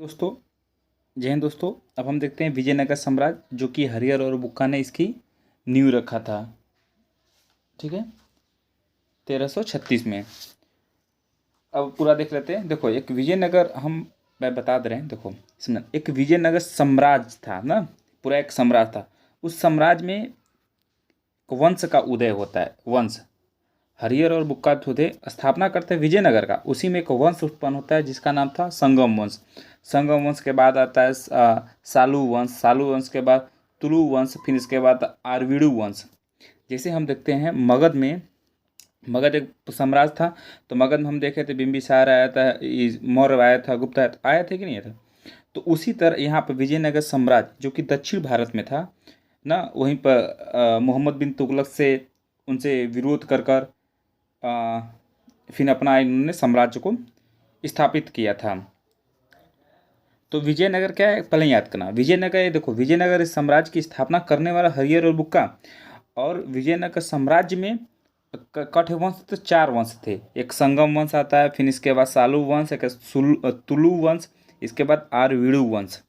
दोस्तों, जय हिंद दोस्तों। अब हम देखते हैं विजयनगर साम्राज्य, जो कि हरिहर और बुक्का ने इसकी नींव रखा था। ठीक है, 1336 में। अब पूरा देख लेते हैं। देखो, एक विजयनगर मैं बता दे रहे हैं। देखो सुनना, एक विजयनगर साम्राज्य था ना, पूरा एक साम्राज्य था। उस साम्राज्य में एक वंश का उदय होता है। वंश हरिहर और बुक्का थे, स्थापना करते हैं विजयनगर का। उसी में एक वंश उत्पन्न होता है जिसका नाम था संगम वंश। संगम वंश के बाद आता है सालू वंश। सालू वंश के बाद तुलु वंश, फिर इसके बाद आरवीडू वंश। जैसे हम देखते हैं मगध एक साम्राज्य था। तो मगध में हम देखे थे बिंबिसार आया था, मौर्य आया था, गुप्ता आया था कि नहीं आया था। तो उसी तरह यहाँ पर विजयनगर साम्राज्य, जो कि दक्षिण भारत में था ना, वहीं पर मोहम्मद बिन तुगलक से उनसे विरोध कर फिर अपना इन्होंने साम्राज्य को स्थापित किया था। तो विजयनगर क्या है, पहले याद करना। विजयनगर, ये देखो, विजयनगर इस साम्राज्य की स्थापना करने वाला हरिहर और बुक्का। और विजयनगर साम्राज्य में कठ वंश तो 4 वंश थे। एक संगम वंश आता है, फिर इसके बाद सालू वंश, एक तुलु वंश, इसके बाद आरवीडू वंश।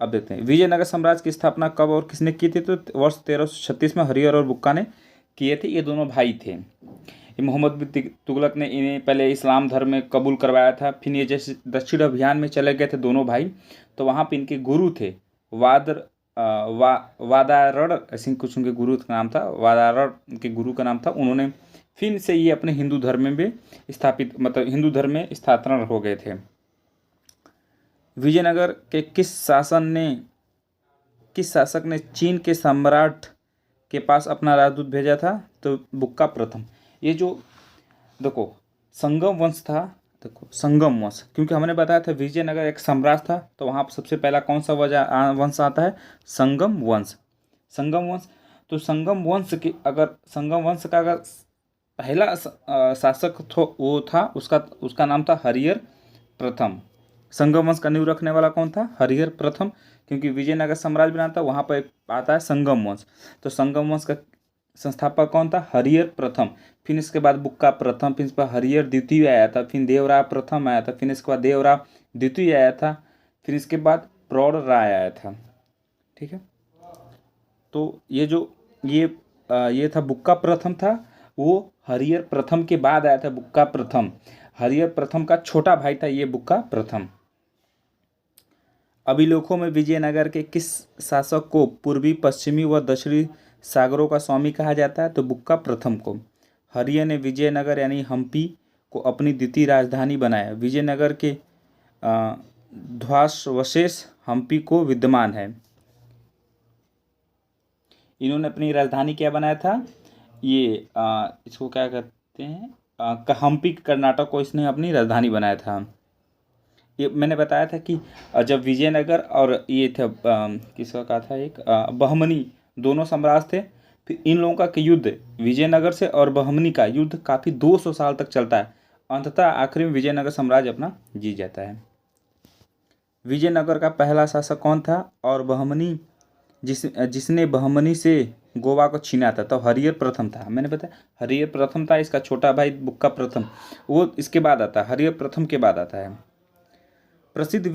अब देखते हैं विजयनगर साम्राज्य की स्थापना कब और किसने की थी। तो वर्ष 1336 में हरिहर और बुक्का ने किए थे। ये दोनों भाई थे। ये मोहम्मद बिन तुगलक ने इन्हें पहले इस्लाम धर्म में कबूल करवाया था। फिर ये जैसे दक्षिण अभियान में चले गए थे दोनों भाई, तो वहाँ पे इनके गुरु थे वादारण, ऐसे कुछ उनके गुरु का नाम था। वादारण के गुरु का नाम था। उन्होंने फिर से ये अपने हिंदू धर्म में भी स्थापित, मतलब हिंदू धर्म में स्थानांतरण हो गए थे। विजयनगर के किस शासक ने चीन के सम्राट के पास अपना राजदूत भेजा था। तो बुक्का प्रथम। ये जो देखो संगम वंश था, देखो संगम वंश, क्योंकि हमने बताया था विजयनगर एक साम्राज्य था, तो वहाँ पर सबसे पहला कौन सा वंश आता है, संगम वंश। संगम वंश, तो संगम वंश का अगर पहला शासक वो था, उसका नाम था हरिहर प्रथम। संगम वंश का नींव रखने वाला कौन था, हरिहर प्रथम। क्योंकि विजयनगर साम्राज्य बना था, वहाँ पर आता है संगम वंश। तो संगम वंश का संस्थापक कौन था, हरिहर प्रथम। फिर इसके बाद बुक्का प्रथम, फिर इस पर हरिहर द्वितीय आया था, फिर देवराय प्रथम आया था, फिर इसके बाद देवराय द्वितीय आया था, फिर इसके बाद प्रौढ़ राय आया था। ठीक है, तो ये था बुक्का प्रथम था। वो हरिहर प्रथम के बाद आया था बुक्का प्रथम। हरिहर प्रथम का छोटा भाई था ये बुक्का प्रथम। अभिलेखों में विजयनगर के किस शासक को पूर्वी, पश्चिमी व दक्षिणी सागरों का स्वामी कहा जाता है। तो बुक्का प्रथम को। हरिहर ने विजयनगर यानी हम्पी को अपनी द्वितीय राजधानी बनाया। विजयनगर के ध्वंसावशेष हम्पी को विद्यमान है। इन्होंने अपनी राजधानी क्या बनाया था, ये इसको क्या कहते हैं, हम्पी कर्नाटक को इसने अपनी राजधानी बनाया था। ये मैंने बताया था कि जब विजयनगर और ये थे किसका कहा था, एक बहमनी, दोनों साम्राज्य थे। फिर इन लोगों का युद्ध, विजयनगर से और बहमनी का युद्ध काफ़ी 200 साल तक चलता है। अंततः आखिर में विजयनगर साम्राज्य अपना जीत जाता है। विजयनगर का पहला शासक कौन था और बहमनी जिसने बहमनी से गोवा को छीना था। तो हरिहर प्रथम था। मैंने बताया हरिहर प्रथम था, इसका छोटा भाई बुक्का प्रथम, वो इसके बाद आता है, हरिहर प्रथम के बाद आता है। प्रसिद्ध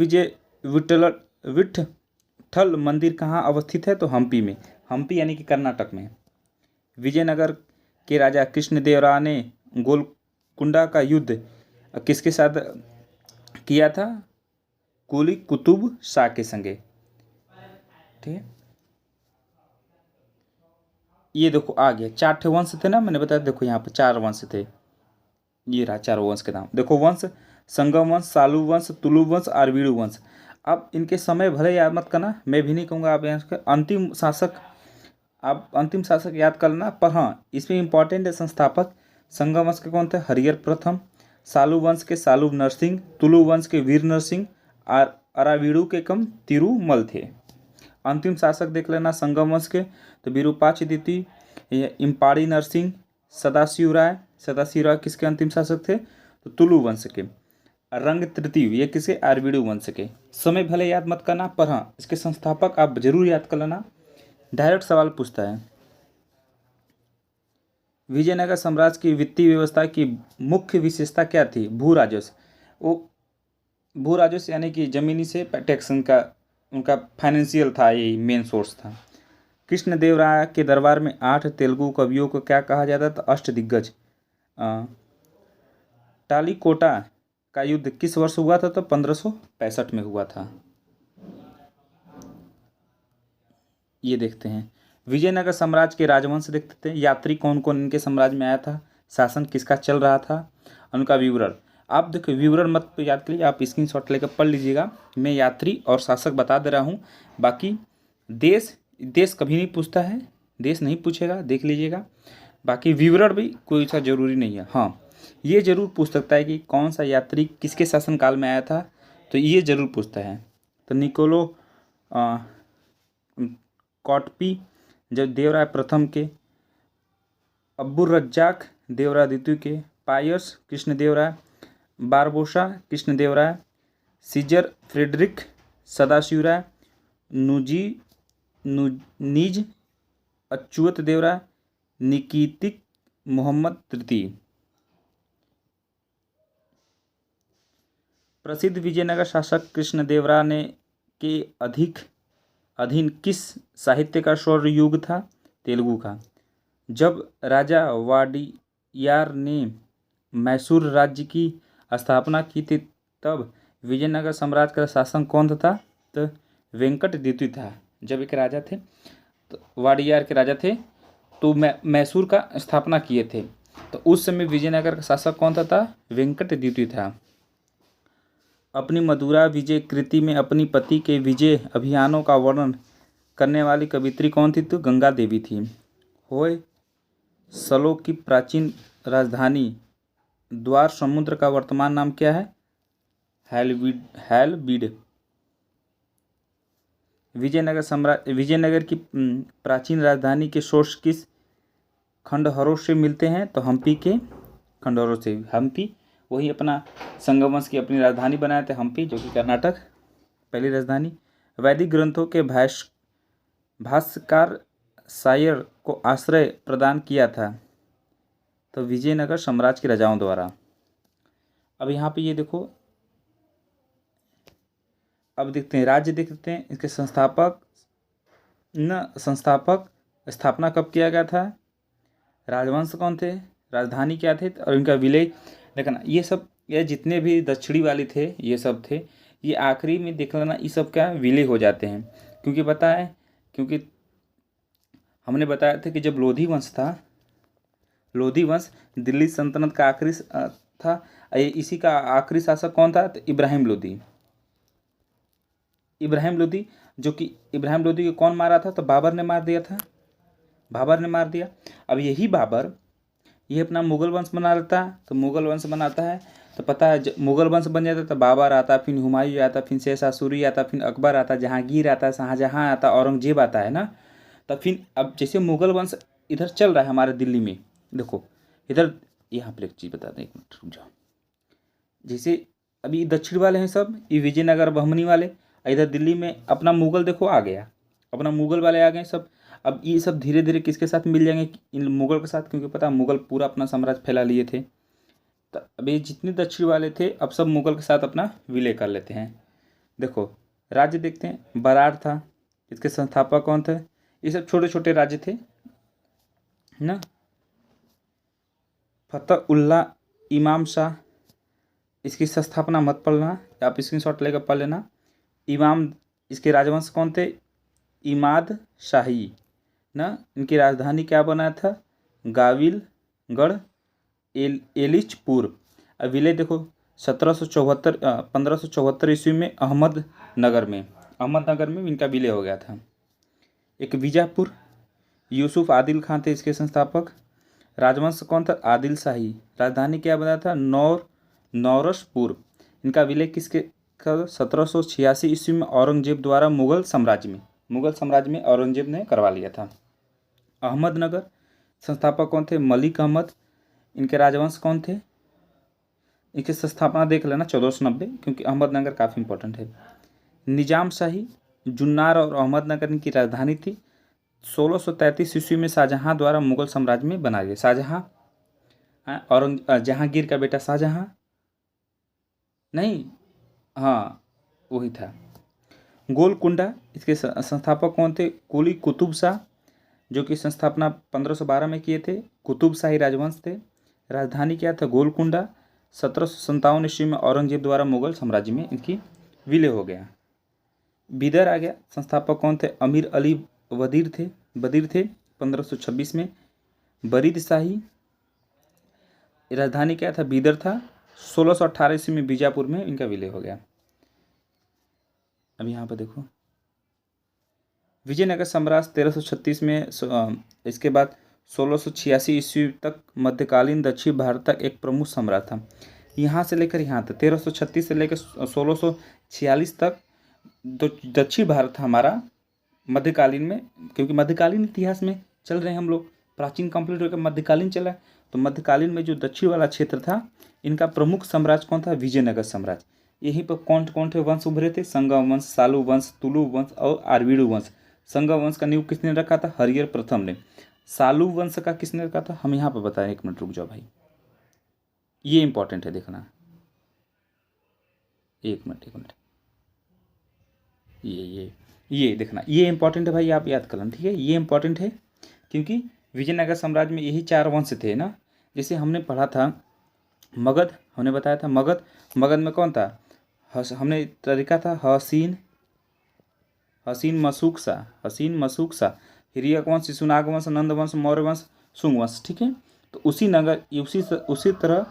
विट्ठल मंदिर कहाँ अवस्थित है। तो हम्पी में। हम्पी यानी कि कर्नाटक में। विजयनगर के राजा कृष्णदेवराय ने गोलकुंडा का युद्ध किसके साथ किया था, कुली कुतुब शाह के संगे। ठीक है, ये देखो आ गया, 4 वंश थे ना, मैंने बताया। देखो यहाँ पर 4 वंश थे। ये रहा 4 वंश के नाम। देखो वंश, संगम वंश, सालू वंश, तुलु वंश, आरवीडू वंश। अब इनके समय भले याद मत करना, मैं भी नहीं कहूँगा आप यहाँ अंतिम शासक याद कर लेना। पर हाँ, इसमें इंपॉर्टेंट है संस्थापक। संगम वंश के कौन थे, हरिहर प्रथम। सालू वंश के सालू नरसिंह, तुलु वंश के वीर नरसिंह, और अरावीडू के कम तिरुमल थे। अंतिम शासक देख लेना संगम वंश के, तो विरूपाक्ष द्वितीय, इम्पाड़ी नरसिंह, सदाशिव राय किसके अंतिम शासक थे, तो तुलु वंश के। रंग तृतीय, ये किसके, आरवीडू वंश के। समय भले याद मत करना, पर हाँ इसके संस्थापक आप जरूर याद कर लेना, डायरेक्ट सवाल पूछता है। विजयनगर साम्राज्य की वित्तीय व्यवस्था की मुख्य विशेषता क्या थी? भू राजस्व। वो भू राजस्व यानी कि जमीनी से टैक्सन का उनका फाइनेंशियल था, यही मेन सोर्स था। कृष्णदेवराय के दरबार में 8 तेलुगु कवियों को क्या कहा जाता था? अष्टदिग्गज। टालीकोटा का युद्ध किस वर्ष हुआ था? तो 1565 में हुआ था। ये देखते हैं विजयनगर साम्राज्य के राजवंश देखते थे। यात्री कौन कौन इनके साम्राज्य में आया था? शासन किसका चल रहा था? उनका विवरण। आप देखो विवरण मत याद करिए, आप स्क्रीनशॉट लेकर पढ़ लीजिएगा। मैं यात्री और शासक बता दे रहा हूँ। बाकी देश कभी नहीं पूछता है, देश नहीं पूछेगा, देख लीजिएगा। बाकी विवरण भी कोई सा जरूरी नहीं है। हाँ, ये जरूर पूछ सकता है कि कौन सा यात्री किसके शासनकाल में आया था, तो ये जरूर पूछता है। तो निकोलो कॉटपी जब देवराय प्रथम के, अब्बुर रज्जाक देवराय द्वितीय के, Paes Krishnadevaraya, Barbosa Krishnadevaraya, Caesar Frederick Sadashivaraya, Nuniz Achyuta Devaraya, Nikitin Mohammad तृतीय। प्रसिद्ध विजयनगर शासक कृष्णदेवराय ने के अधीन किस साहित्य का स्वर्ण युग था? तेलुगु का। जब राजा वाडियार ने मैसूर राज्य की स्थापना की थी तब विजयनगर साम्राज्य का शासक कौन था? तो वेंकट द्वितीय था। जब एक राजा थे, तो वाडियार के राजा थे, तो मैसूर का स्थापना किए थे, तो उस समय विजयनगर का शासक कौन था? वेंकट द्वितीय था। अपनी मधुरा विजय कृति में अपनी पति के विजय अभियानों का वर्णन करने वाली कवित्री कौन थी? तो गंगा देवी थी। होयसलों की प्राचीन राजधानी द्वार समुद्र का वर्तमान नाम क्या है? हैलबीड। विजयनगर की प्राचीन राजधानी के सोर्स किस खंडहरों से मिलते हैं? तो हम्पी के खंडहरों से। हम्पी वही अपना संगमवंश की अपनी राजधानी बनाए थे, हम्पी, जो कि कर्नाटक पहली राजधानी। वैदिक ग्रंथों के भाष्यकार शायर को आश्रय प्रदान किया था? तो विजयनगर साम्राज्य के राजाओं द्वारा। अब यहाँ पे ये देखो, अब देखते हैं राज्य, देखते हैं इसके स्थापना कब किया गया था, राजवंश कौन थे, राजधानी क्या थे, और इनका विलय। देखना ये जितने भी दक्षिणी वाले थे ये सब थे, ये आखिरी में देख लेना, ये सब क्या विलय हो जाते हैं। क्योंकि पता है, क्योंकि हमने बताया था कि जब लोधी वंश था, लोधी वंश दिल्ली सल्तनत का आखिरी था, इसी का आखिरी शासक कौन था? तो इब्राहिम लोधी। जो कि इब्राहिम लोधी को कौन मारा था? तो बाबर ने मार दिया था, बाबर ने मार दिया। अब यही बाबर ये अपना मुगल वंश बना लेता, तो मुगल वंश बनाता है, तो पता है मुगल वंश बन जाता तो बाबर आता, फिर हुमायूं आता, फिर शेरशाह सूरी आता, फिर अकबर आता, जहांगीर आता, शाहजहां आता, औरंगजेब आता है ना। तो फिर अब जैसे मुगल वंश इधर चल रहा है हमारे दिल्ली में, देखो इधर, यहाँ पर एक चीज़ बता दें, एक मिनट रुक जाओ। जैसे अभी दक्षिण वाले हैं सब, ये विजयनगर बहमनी वाले, इधर दिल्ली में अपना मुगल देखो आ गया, अपना मुगल वाले आ गए सब। अब ये सब धीरे धीरे किसके साथ मिल जाएंगे? इन मुगल के साथ, क्योंकि पता मुगल पूरा अपना साम्राज्य फैला लिए थे। तो अब ये जितने दक्षिण वाले थे अब सब मुगल के साथ अपना विलय कर लेते हैं। देखो राज्य देखते हैं, बराड़ था, इसके संस्थापक कौन थे? ये सब छोटे छोटे राज्य थे ना। फतेहुल्लाह इमाम शाह, इसकी स्थापना मत पढ़ना, आप स्क्रीनशॉट लेकर पढ़ लेना। इमाम, इसके राजवंश कौन थे? इमाद शाही ना। इनकी राजधानी क्या बनाया था? गाविलगढ़, एलिचपुर। अब विलय देखो 1574 ईस्वी में अहमदनगर में इनका विलय हो गया था। एक बीजापुर, यूसुफ आदिल खान थे इसके संस्थापक। राजवंश कौन था? आदिल शाही। राजधानी क्या बनाया था? नौरसपुर। इनका विलय किसके 1786 ईस्वी में औरंगजेब द्वारा मुगल साम्राज्य में औरंगजेब ने करवा लिया था। अहमदनगर संस्थापक कौन थे? मलिक अहमद। इनके राजवंश कौन थे? इनकी स्थापना देख लेना 1490, क्योंकि अहमदनगर काफ़ी इंपॉर्टेंट है। निजाम शाही, जुन्नार और अहमदनगर इनकी राजधानी थी। 1633 ईस्वी में शाहजहां द्वारा मुगल साम्राज्य में बनाया गया। शाहजहां, जहांगीर का बेटा शाहजहां, नहीं, हाँ वही था। गोलकुंडा, इसके संस्थापक कौन थे? कुली कुतुब शाह, जो कि संस्थापना 1512 में किए थे। कुतुब शाही राजवंश थे। राजधानी क्या था? गोलकुंडा। 1757 ईस्वी में औरंगजेब द्वारा मुगल साम्राज्य में इनकी विलय हो गया। बीदर आ गया। संस्थापक कौन थे? अमीर अली बदीर थे 1526 में। बरीद शाही, राजधानी क्या था? बीदर था। 1618 ईस्वी में बीजापुर में इनका विलय हो गया। अब यहाँ पर देखो, विजयनगर साम्राज्य 1336 में इसके बाद 1686 ईस्वी तक मध्यकालीन दक्षिण भारत तक एक प्रमुख साम्राज्य था। यहाँ से लेकर यहाँ तक 1336 से लेकर 1646 तक दक्षिण भारत था हमारा मध्यकालीन में, क्योंकि मध्यकालीन इतिहास में चल रहे हैं हम लोग। प्राचीन कंप्लीट होकर मध्यकालीन चला, तो मध्यकालीन में जो दक्षिण वाला क्षेत्र था, इनका प्रमुख साम्राज्य कौन था? विजयनगर साम्राज्य। यहीं पर कौन कौन थे वंश उभरे थे? संगम वंश, सालू वंश, तुलु वंश और आरवीडु वंश। संगम वंश का नींव किसने रखा था? हरिहर प्रथम ने। सालू वंश का किसने रखा था? हम यहाँ पर बताएं, एक मिनट रुक जाओ भाई, ये इंपॉर्टेंट है देखना। एक मिनट, ये देखना, ये इंपॉर्टेंट है भाई, आप याद कर लेना, ठीक है। ये इंपॉर्टेंट है क्योंकि विजयनगर साम्राज्य में यही 4 वंश थे ना। जैसे हमने पढ़ा था मगध, हमने बताया था मगध में कौन था? हमने तरीका था हसीन मशूक सा, हिरियक वंश, शिशुनाग वंश, नंद वंश, मौर्य वंश, शुंग वंश, ठीक है। तो उसी तरह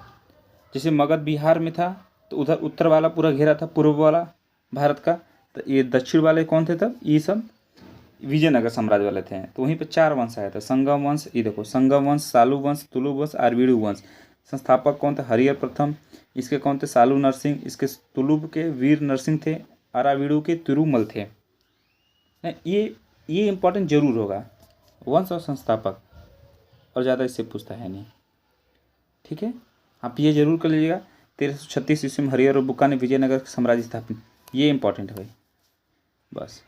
जैसे मगध बिहार में था, तो उधर उत्तर वाला पूरा घेरा था, पूर्व वाला भारत का, तो ये दक्षिण वाले कौन थे तब? ये सब विजयनगर साम्राज्य वाले थे। तो वहीं पे 4 वंश आया था। संगम वंश, ये देखो, संगम वंश, सालू वंश, तुलु वंश, आरवीडु वंश। संस्थापक कौन थे? हरिहर प्रथम। इसके कौन थे? सालू नरसिंह। इसके तुलुब के वीर नरसिंह थे। आरावीडु के तिरुमल थे। ये इंपॉर्टेंट जरूर होगा, वंश और संस्थापक, और ज़्यादा इससे पूछता है नहीं, ठीक है। आप ये जरूर कर लीजिएगा। 1336 ईस्वी में हरिहर और बुक्का ने विजयनगर साम्राज्य स्थापित, ये इंपॉर्टेंट है भाई, बस,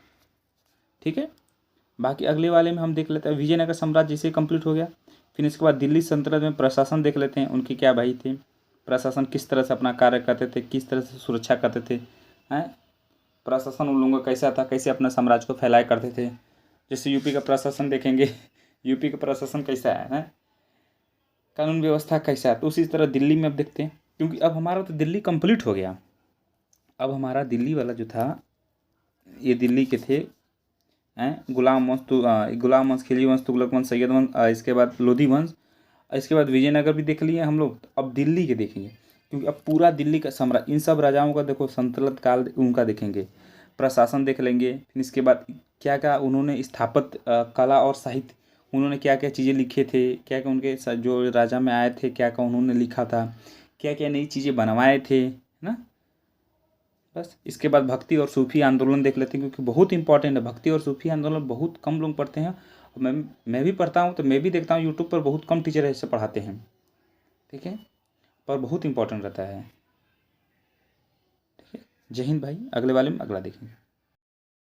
ठीक है। बाकी अगले वाले में हम देख लेते हैं। विजयनगर साम्राज्य जैसे कंप्लीट हो गया, फिर इसके बाद दिल्ली सल्तनत में प्रशासन देख लेते हैं, उनके क्या भाई थे, प्रशासन किस तरह से अपना कार्य करते थे, किस तरह से सुरक्षा करते थे, हैं। प्रशासन उन लोगों का कैसा था, कैसे अपना साम्राज्य को फैलाया करते थे। जैसे यूपी का प्रशासन देखेंगे, यूपी का प्रशासन कैसा है, कानून व्यवस्था कैसा है। तो उसी तरह दिल्ली में अब देखते हैं, क्योंकि अब हमारा तो दिल्ली कंप्लीट हो गया। अब हमारा दिल्ली वाला जो था, ये दिल्ली के थे गुलाम वंश, खिलजी वंश, तुगलक वंश, सैयद वंश, इसके बाद लोधी वंश, इसके बाद विजयनगर भी देख लिए हम लोग। अब दिल्ली के देखेंगे, क्योंकि अब पूरा दिल्ली का साम्राज्य, इन सब राजाओं का देखो संतुलित काल उनका देखेंगे, प्रशासन देख लेंगे। फिर इसके बाद क्या क्या उन्होंने स्थापत्य कला और साहित्य, उन्होंने क्या क्या चीज़ें लिखे थे, क्या क्या उनके जो राजा में आए थे, क्या क्या उन्होंने लिखा था, क्या क्या नई चीज़ें बनवाए थे ना। बस इसके बाद भक्ति और सूफी आंदोलन देख लेते हैं, क्योंकि बहुत इंपॉर्टेंट है। भक्ति और सूफी आंदोलन बहुत कम लोग पढ़ते हैं, और मैं भी पढ़ता हूँ, तो मैं भी देखता हूँ यूट्यूब पर बहुत कम टीचर ऐसे पढ़ाते हैं, ठीक है, पर बहुत इंपॉर्टेंट रहता है, ठीक है। जय हिंद भाई, अगले वाले में अगला देखेंगे।